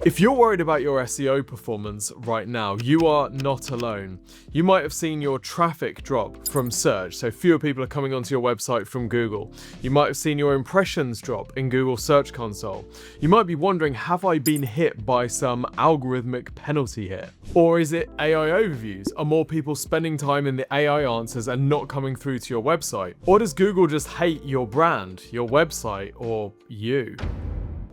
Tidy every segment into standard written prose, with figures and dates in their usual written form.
If you're worried about your SEO performance right now, you are not alone. You might have seen your traffic drop from search, so fewer people are coming onto your website from Google. You might have seen your impressions drop in Google Search Console. You might be wondering, have I been hit by some algorithmic penalty here? Or is it AI overviews? Are more people spending time in the AI answers and not coming through to your website? Or does Google just hate your brand, your website, or you?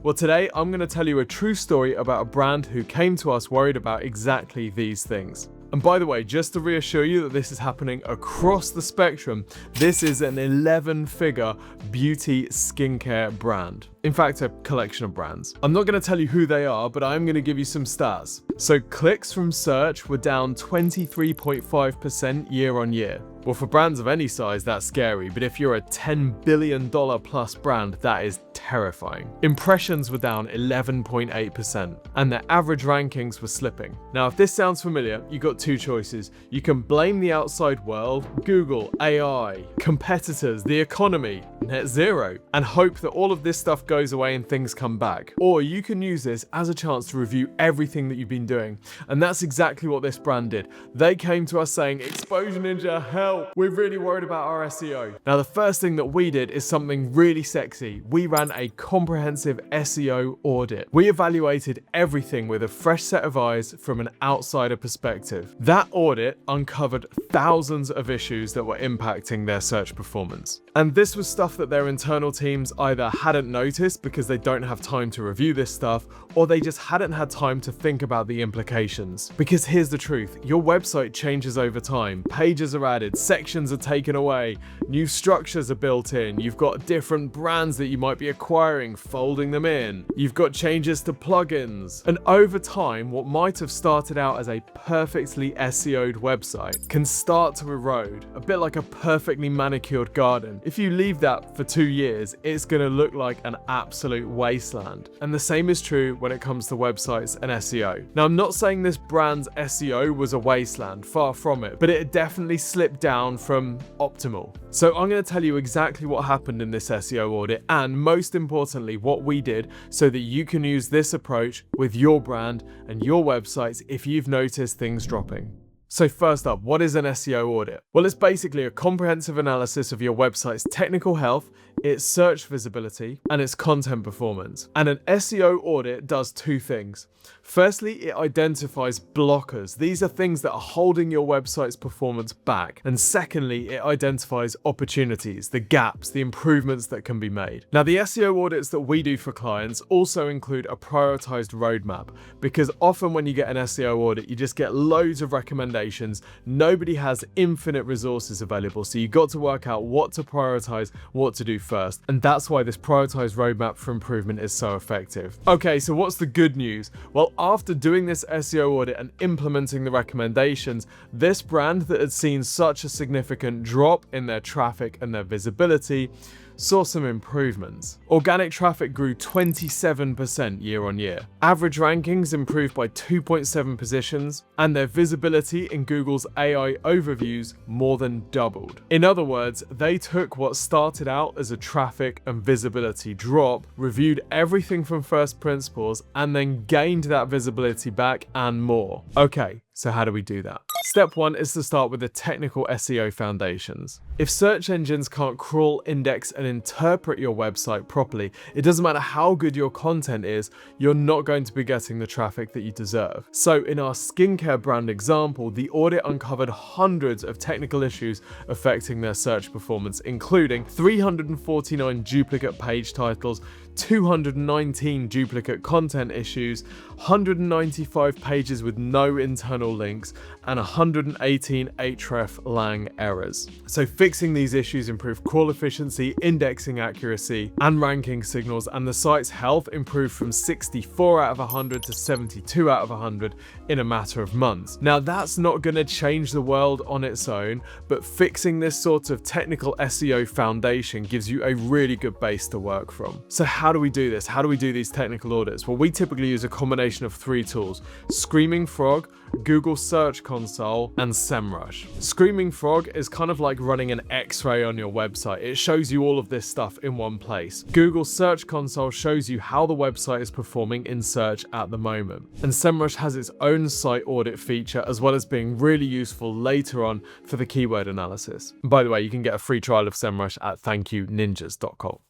Well, today I'm going to tell you a true story about a brand who came to us worried about exactly these things. And by the way, just to reassure you that this is happening across the spectrum, this is an 11-figure beauty skincare brand. In fact, a collection of brands. I'm not going to tell you who they are, but I'm going to give you some stats. So clicks from search were down 23.5% year on year. Well, for brands of any size, that's scary, but if you're a $10 billion plus brand, that is terrifying. Impressions were down 11.8%, and their average rankings were slipping. Now, if this sounds familiar, you've got two choices. You can blame the outside world, Google, AI, competitors, the economy, net zero, and hope that all of this stuff goes away and things come back. Or you can use this as a chance to review everything that you've been doing. And that's exactly what this brand did. They came to us saying, "Exposure Ninja, help! We're really worried about our SEO." Now, the first thing that we did is something really sexy. We ran a comprehensive SEO audit. We evaluated everything with a fresh set of eyes from an outsider perspective. That audit uncovered thousands of issues that were impacting their search performance. And this was stuff that their internal teams either hadn't noticed because they don't have time to review this stuff, or they just hadn't had time to think about the implications. Because here's the truth, your website changes over time. Pages are added, sections are taken away, new structures are built in, you've got different brands that you might be acquiring, folding them in, you've got changes to plugins. And over time, what might have started out as a perfectly SEO'd website can start to erode, a bit like a perfectly manicured garden. If you leave that for 2 years, it's going to look like an absolute wasteland. And the same is true when it comes to websites and SEO. Now, I'm not saying this brand's SEO was a wasteland, far from it, but it definitely slipped down from optimal. So I'm going to tell you exactly what happened in this SEO audit, and most importantly, what we did so that you can use this approach with your brand and your websites if you've noticed things dropping. So first up, what is an SEO audit? Well, it's basically a comprehensive analysis of your website's technical health, its search visibility, and its content performance. And an SEO audit does two things. Firstly, it identifies blockers. These are things that are holding your website's performance back. And secondly, it identifies opportunities, the gaps, the improvements that can be made. Now, the SEO audits that we do for clients also include a prioritized roadmap, because often when you get an SEO audit, you just get loads of recommendations. Nobody has infinite resources available, so you've got to work out what to prioritize, what to do first. And that's why this prioritized roadmap for improvement is so effective. Okay, so what's the good news? Well, after doing this SEO audit and implementing the recommendations, this brand that had seen such a significant drop in their traffic and their visibility saw some improvements. Organic traffic grew 27% year on year. Average rankings improved by 2.7 positions, and their visibility in Google's AI overviews more than doubled. In other words, they took what started out as a traffic and visibility drop, reviewed everything from first principles, and then gained that visibility back and more. Okay, so how do we do that? Step one is to start with the technical SEO foundations. If search engines can't crawl, index, and interpret your website properly, it doesn't matter how good your content is, you're not going to be getting the traffic that you deserve. So in our skincare brand example, the audit uncovered hundreds of technical issues affecting their search performance, including 349 duplicate page titles, 219 duplicate content issues, 195 pages with no internal links, and 118 hreflang errors. So fixing these issues improved crawl efficiency, indexing accuracy, and ranking signals, and the site's health improved from 64 out of 100 to 72 out of 100 in a matter of months. Now, that's not going to change the world on its own, but fixing this sort of technical SEO foundation gives you a really good base to work from. So how how do we do this? How do we do these technical audits? Well, we typically use a combination of 3 tools: Screaming Frog, Google Search Console, and SEMrush. Screaming Frog is kind of like running an X-ray on your website. It shows you all of this stuff in one place. Google Search Console shows you how the website is performing in search at the moment. And SEMrush has its own site audit feature, as well as being really useful later on for the keyword analysis. And by the way, you can get a free trial of SEMrush at thankyoninjas.com.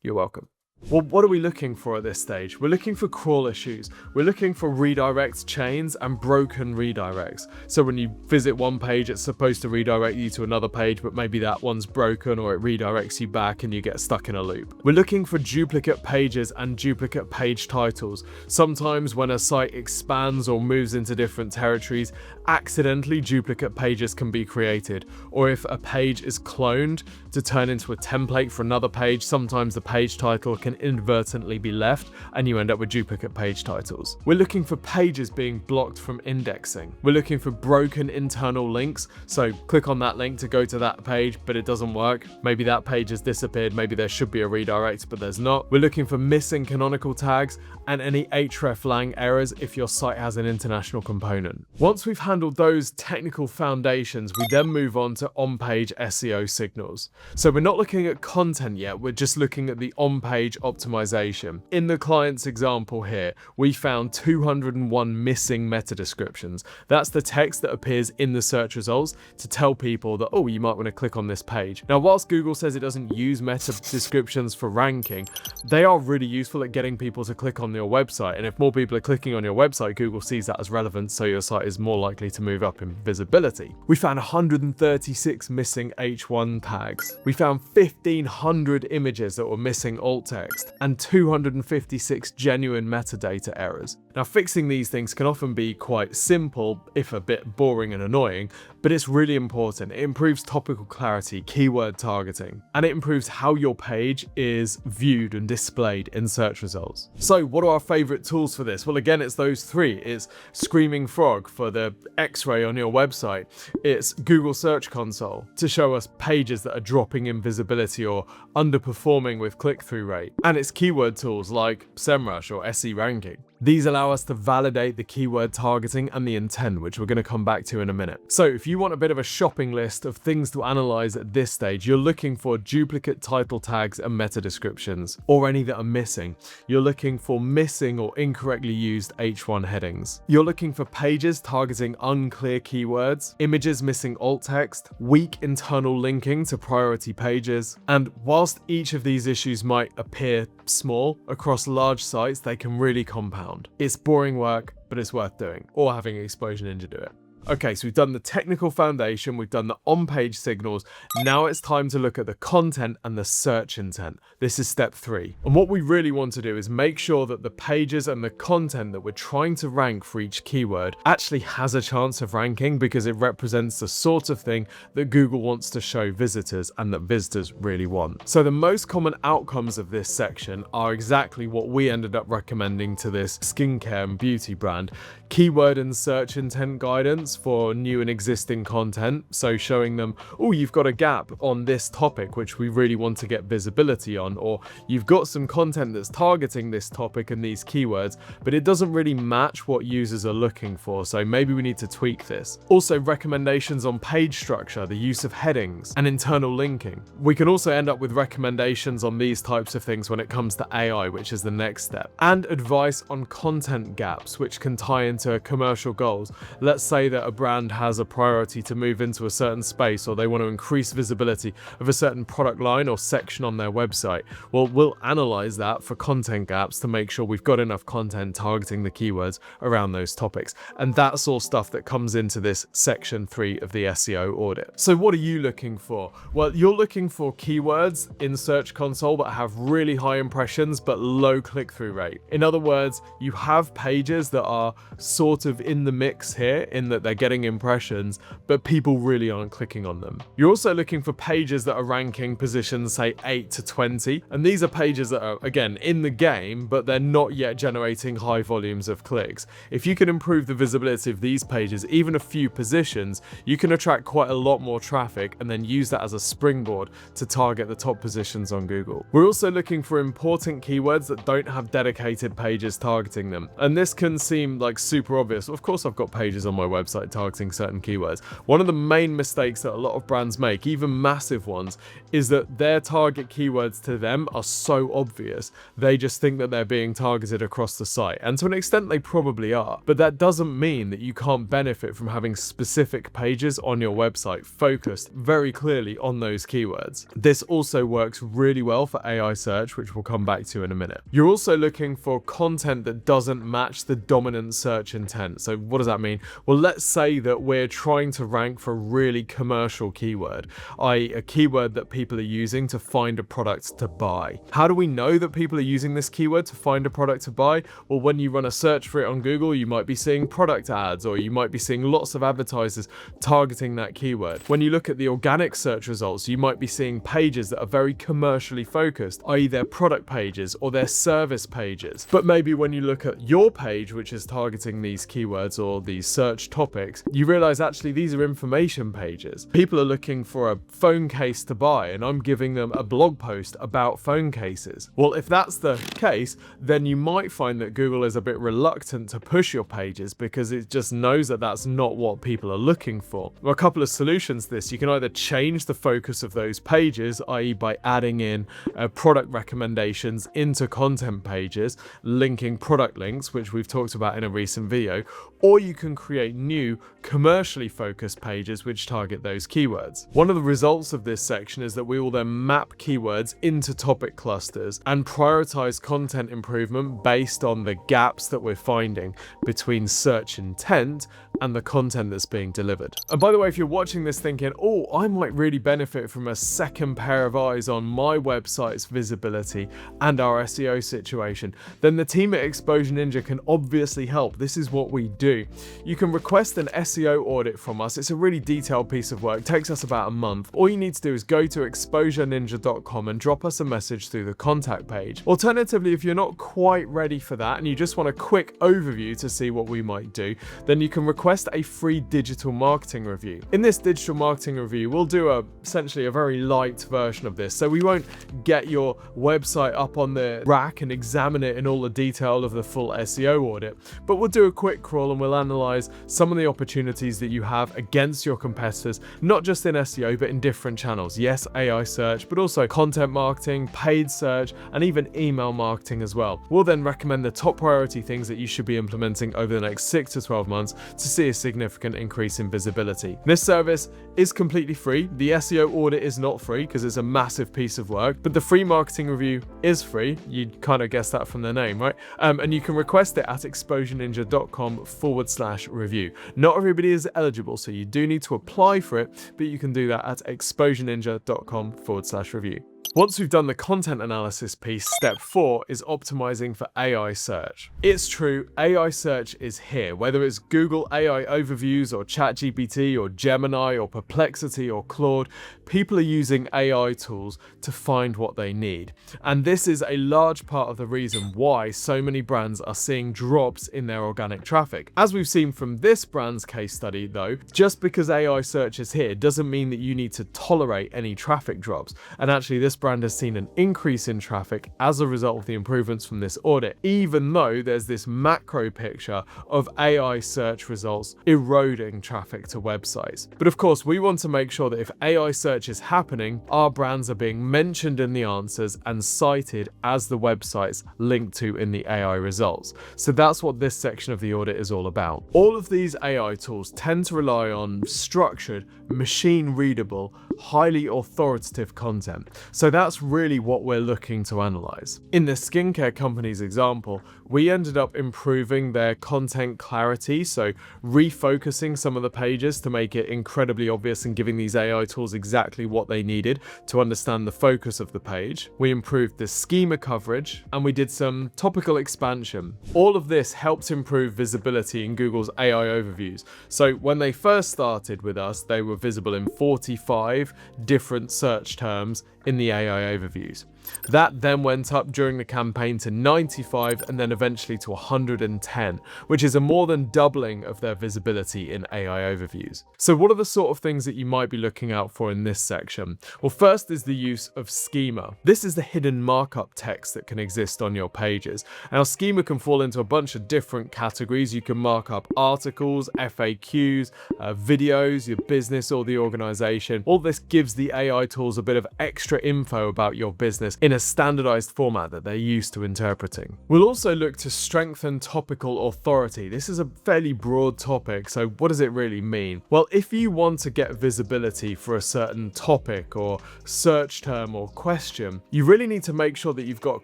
You're welcome. Well, what are we looking for at this stage? We're looking for crawl issues. We're looking for redirect chains and broken redirects. So when you visit one page, it's supposed to redirect you to another page, but maybe that one's broken or it redirects you back and you get stuck in a loop. We're looking for duplicate pages and duplicate page titles. Sometimes when a site expands or moves into different territories, accidentally duplicate pages can be created. Or if a page is cloned to turn into a template for another page, sometimes the page title can inadvertently be left and you end up with duplicate page titles. We're looking for pages being blocked from indexing. We're looking for broken internal links. So click on that link to go to that page, but it doesn't work. Maybe that page has disappeared. Maybe there should be a redirect, but there's not. We're looking for missing canonical tags and any hreflang errors if your site has an international component. Once we've handled those technical foundations, we then move on to on-page SEO signals. So we're not looking at content yet, we're just looking at the on-page optimization. In the client's example here, we found 201 missing meta descriptions. That's the text that appears in the search results to tell people that, oh, you might want to click on this page. Now, whilst Google says it doesn't use meta descriptions for ranking, they are really useful at getting people to click on your website. And if more people are clicking on your website, Google sees that as relevant, so your site is more likely to move up in visibility. We found 136 missing H1 tags. We found 1,500 images that were missing alt text and 256 genuine metadata errors. Now, fixing these things can often be quite simple, if a bit boring and annoying, but it's really important. It improves topical clarity, keyword targeting, and it improves how your page is viewed and displayed in search results. So what are our favorite tools for this? Well, again, it's those 3. It's Screaming Frog for the X-ray on your website. It's Google Search Console to show us pages that are dropping in visibility or underperforming with click-through rate. And it's keyword tools like SEMrush or SE Ranking. These allow us to validate the keyword targeting and the intent, which we're going to come back to in a minute. So if you want a bit of a shopping list of things to analyze at this stage, you're looking for duplicate title tags and meta descriptions, or any that are missing. You're looking for missing or incorrectly used H1 headings. You're looking for pages targeting unclear keywords, images missing alt text, weak internal linking to priority pages. And whilst each of these issues might appear small across large sites, they can really compound. It's boring work, but it's worth doing, or having Explosion Ninja do it. Okay, so we've done the technical foundation, we've done the on-page signals. Now it's time to look at the content and the search intent. This is step 3. And what we really want to do is make sure that the pages and the content that we're trying to rank for each keyword actually has a chance of ranking, because it represents the sort of thing that Google wants to show visitors and that visitors really want. So the most common outcomes of this section are exactly what we ended up recommending to this skincare and beauty brand. Keyword and search intent guidance for new and existing content. So showing them, oh, you've got a gap on this topic, which we really want to get visibility on, or you've got some content that's targeting this topic and these keywords, but it doesn't really match what users are looking for. So maybe we need to tweak this. Also, recommendations on page structure, the use of headings and internal linking. We can also end up with recommendations on these types of things when it comes to AI, which is the next step, and advice on content gaps, which can tie into commercial goals. Let's say that a brand has a priority to move into a certain space, or they want to increase visibility of a certain product line or section on their website. Well, we'll analyze that for content gaps to make sure we've got enough content targeting the keywords around those topics. And that's all stuff that comes into this section 3 of the SEO audit. So what are you looking for? Well, you're looking for keywords in Search Console that have really high impressions but low click-through rate. In other words, you have pages that are sort of in the mix here, in that they they're getting impressions, but people really aren't clicking on them. You're also looking for pages that are ranking positions, say 8 to 20, and these are pages that are, again, in the game, but they're not yet generating high volumes of clicks. If you can improve the visibility of these pages, even a few positions, you can attract quite a lot more traffic and then use that as a springboard to target the top positions on Google. We're also looking for important keywords that don't have dedicated pages targeting them, and this can seem like super obvious. Of course, I've got pages on my website targeting certain keywords. One of the main mistakes that a lot of brands make, even massive ones, is that their target keywords to them are so obvious. They just think that they're being targeted across the site, and to an extent they probably are, but that doesn't mean that you can't benefit from having specific pages on your website focused very clearly on those keywords. This also works really well for AI search, which we'll come back to in a minute. You're also looking for content that doesn't match the dominant search intent. So what does that mean? Well, let's say that we're trying to rank for a really commercial keyword, i.e. a keyword that people are using to find a product to buy. How do we know that people are using this keyword to find a product to buy? Well, when you run a search for it on Google, you might be seeing product ads, or you might be seeing lots of advertisers targeting that keyword. When you look at the organic search results, you might be seeing pages that are very commercially focused, i.e. their product pages or their service pages. But maybe when you look at your page, which is targeting these keywords or these search topics, you realize actually these are information pages. People are looking for a phone case to buy, and I'm giving them a blog post about phone cases. Well, if that's the case, then you might find that Google is a bit reluctant to push your pages because it just knows that that's not what people are looking for. Well, a couple of solutions to this: you can either change the focus of those pages, i.e. by adding in product recommendations into content pages, linking product links, which we've talked about in a recent video, or you can create new commercially focused pages which target those keywords. One of the results of this section is that we will then map keywords into topic clusters and prioritize content improvement based on the gaps that we're finding between search intent and the content that's being delivered. And by the way, if you're watching this thinking, oh, I might really benefit from a second pair of eyes on my website's visibility and our SEO situation, then the team at Exposure Ninja can obviously help. This is what we do. You can request an SEO audit from us. It's a really detailed piece of work. It takes us about a month. All you need to do is go to exposureninja.com and drop us a message through the contact page. Alternatively, if you're not quite ready for that and you just want a quick overview to see what we might do, then you can request a free digital marketing review. In this digital marketing review, we'll do essentially a very light version of this. So we won't get your website up on the rack and examine it in all the detail of the full SEO audit, but we'll do a quick crawl and we'll analyze some of the opportunities that you have against your competitors, not just in SEO, but in different channels. Yes, AI search, but also content marketing, paid search, and even email marketing as well. We'll then recommend the top priority things that you should be implementing over the next 6 to 12 months to see a significant increase in visibility. This service is completely free. The SEO audit is not free because it's a massive piece of work, but the free marketing review is free. You'd kind of guess that from the name, right? And you can request it at exposureninja.com/review. Not everybody is eligible, so you do need to apply for it, but you can do that at exposureninja.com/review. Once we've done the content analysis piece, step 4 is optimizing for AI search. It's true, AI search is here. Whether it's Google AI overviews or ChatGPT or Gemini or Perplexity or Claude, people are using AI tools to find what they need. And this is a large part of the reason why so many brands are seeing drops in their organic traffic. As we've seen from this brand's case study though, just because AI search is here doesn't mean that you need to tolerate any traffic drops. And actually this brand has seen an increase in traffic as a result of the improvements from this audit, even though there's this macro picture of AI search results eroding traffic to websites. But of course, we want to make sure that if AI search is happening, our brands are being mentioned in the answers and cited as the websites linked to in the AI results. So that's what this section of the audit is all about. All of these AI tools tend to rely on structured, machine readable, highly authoritative content. So that's really what we're looking to analyze. In the skincare company's example, we ended up improving their content clarity, so refocusing some of the pages to make it incredibly obvious and giving these AI tools exactly what they needed to understand the focus of the page. We improved the schema coverage, and we did some topical expansion. All of this helps improve visibility in Google's AI overviews. So when they first started with us, they were visible in 45 different search terms in the AI overviews. That then went up during the campaign to 95 and then eventually to 110, which is a more than doubling of their visibility in AI overviews. So what are the sort of things that you might be looking out for in this section? Well, first is the use of schema. This is the hidden markup text that can exist on your pages. Now, schema can fall into a bunch of different categories. You can mark up articles, FAQs, videos, your business or the organization. All this gives the AI tools a bit of extra info about your business in a standardized format that they're used to interpreting. We'll also look to strengthen topical authority. This is a fairly broad topic, so what does it really mean? Well, if you want to get visibility for a certain topic or search term or question, you really need to make sure that you've got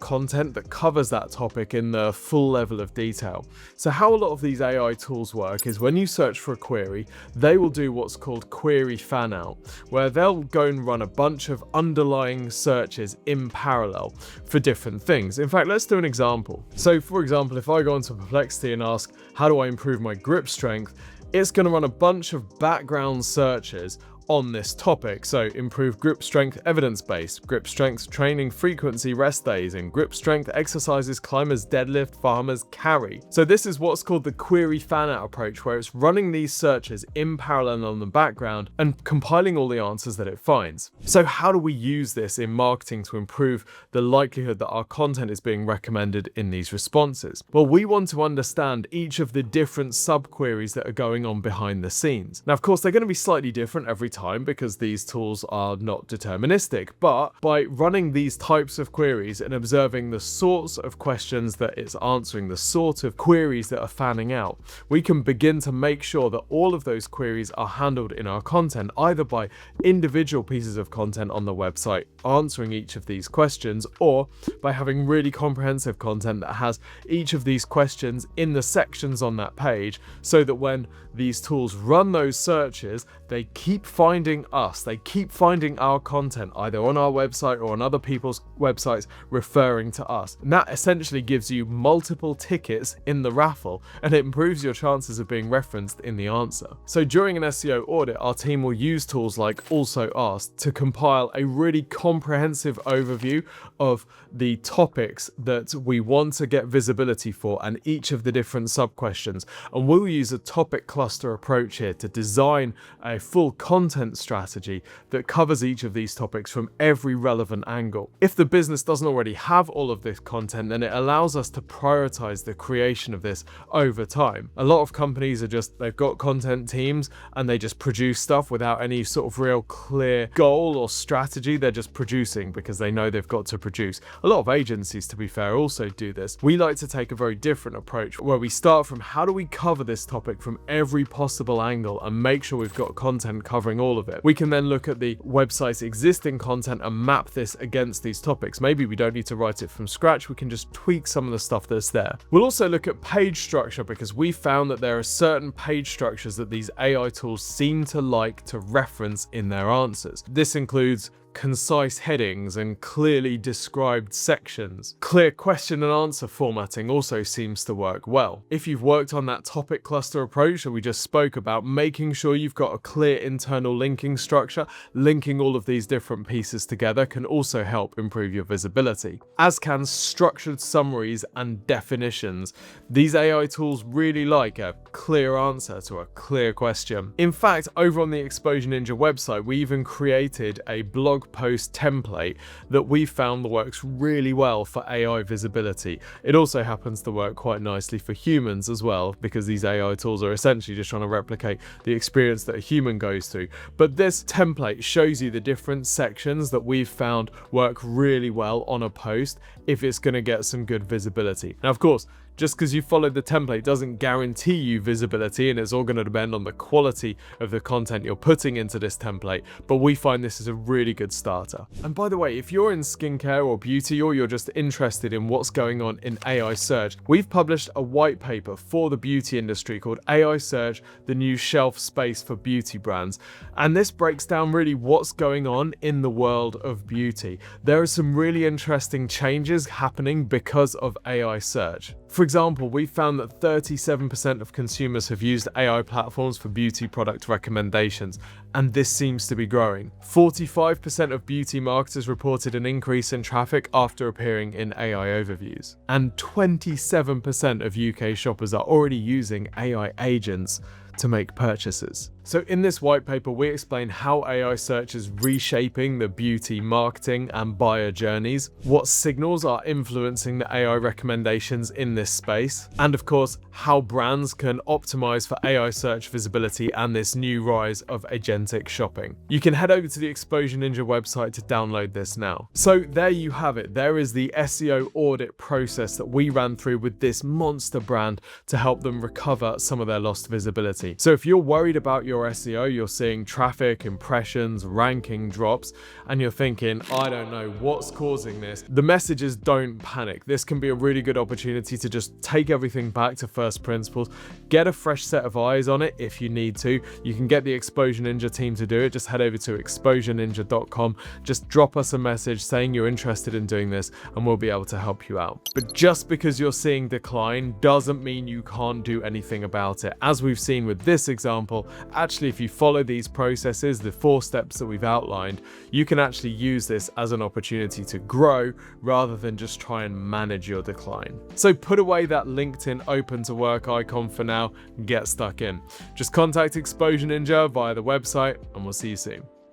content that covers that topic in the full level of detail. So how a lot of these AI tools work is when you search for a query, they will do what's called query fan out, where they'll go and run a bunch of underlying searches in parallel for different things. In fact, let's do an example. So for example, if I go into Perplexity and ask, how do I improve my grip strength? It's going to run a bunch of background searches on this topic. So improve grip strength evidence-based, grip strength training frequency rest days, and grip strength exercises climbers deadlift, farmers carry. So this is what's called the query fan out approach, where it's running these searches in parallel on the background and compiling all the answers that it finds. So how do we use this in marketing to improve the likelihood that our content is being recommended in these responses? Well, we want to understand each of the different sub-queries that are going on behind the scenes. Now, of course, they're going to be slightly different every time because these tools are not deterministic, but by running these types of queries and observing the sorts of questions that it's answering, the sort of queries that are fanning out, we can begin to make sure that all of those queries are handled in our content, either by individual pieces of content on the website answering each of these questions, or by having really comprehensive content that has each of these questions in the sections on that page, so that when these tools run those searches, they keep finding us, they keep finding our content either on our website or on other people's websites referring to us. And that essentially gives you multiple tickets in the raffle, and it improves your chances of being referenced in the answer. So during an SEO audit, our team will use tools like Also Asked to compile a really comprehensive overview of the topics that we want to get visibility for and each of the different sub-questions. And we'll use a topic cluster approach here to design a full content strategy that covers each of these topics from every relevant angle. If the business doesn't already have all of this content, then it allows us to prioritize the creation of this over time. A lot of companies they've got content teams and they just produce stuff without any sort of real clear goal or strategy. They're just producing because they know they've got to produce. A lot of agencies, to be fair, also do this. We like to take a very different approach where we start from how do we cover this topic from every possible angle and make sure we've got content covering all of it. We can then look at the website's existing content and map this against these topics. Maybe we don't need to write it from scratch, we can just tweak some of the stuff that's there. We'll also look at page structure because we found that there are certain page structures that these AI tools seem to like to reference in their answers. This includes concise headings and clearly described sections. Clear question and answer formatting also seems to work well. If you've worked on that topic cluster approach that we just spoke about, making sure you've got a clear internal linking structure, linking all of these different pieces together can also help improve your visibility. As can structured summaries and definitions. These AI tools really like a clear answer to a clear question. In fact, over on the Exposure Ninja website, we even created a blog post template that we found works really well for AI visibility. It also happens to work quite nicely for humans as well, because these AI tools are essentially just trying to replicate the experience that a human goes through. But this template shows you the different sections that we've found work really well on a post if it's going to get some good visibility. Now, of course, Just because you followed the template doesn't guarantee you visibility, and it's all going to depend on the quality of the content you're putting into this template, but we find this is a really good starter. And by the way, if you're in skincare or beauty, or you're just interested in what's going on in AI search, we've published a white paper for the beauty industry called AI Search, the new shelf space for beauty brands. And this breaks down really what's going on in the world of beauty. There are some really interesting changes happening because of AI search. For example, we found that 37% of consumers have used AI platforms for beauty product recommendations, and this seems to be growing. 45% of beauty marketers reported an increase in traffic after appearing in AI overviews. And 27% of UK shoppers are already using AI agents to make purchases. So in this white paper, we explain how AI search is reshaping the beauty marketing and buyer journeys, what signals are influencing the AI recommendations in this space, and of course, how brands can optimize for AI search visibility and this new rise of agentic shopping. You can head over to the Exposure Ninja website to download this now. So there you have it. There is the SEO audit process that we ran through with this monster brand to help them recover some of their lost visibility. So if you're worried about your SEO, you're seeing traffic, impressions, ranking drops, and you're thinking, I don't know what's causing this, the message is don't panic. This can be a really good opportunity to just take everything back to first principles, get a fresh set of eyes on it if you need to. You can get the Exposure Ninja team to do it. Just head over to exposureninja.com, just drop us a message saying you're interested in doing this, and we'll be able to help you out. But just because you're seeing decline doesn't mean you can't do anything about it. As we've seen with this example, actually, if you follow these processes, the 4 steps that we've outlined, you can actually use this as an opportunity to grow rather than just try and manage your decline. So put away that LinkedIn open to work icon for now, get stuck in. Just contact Exposure Ninja via the website, and we'll see you soon.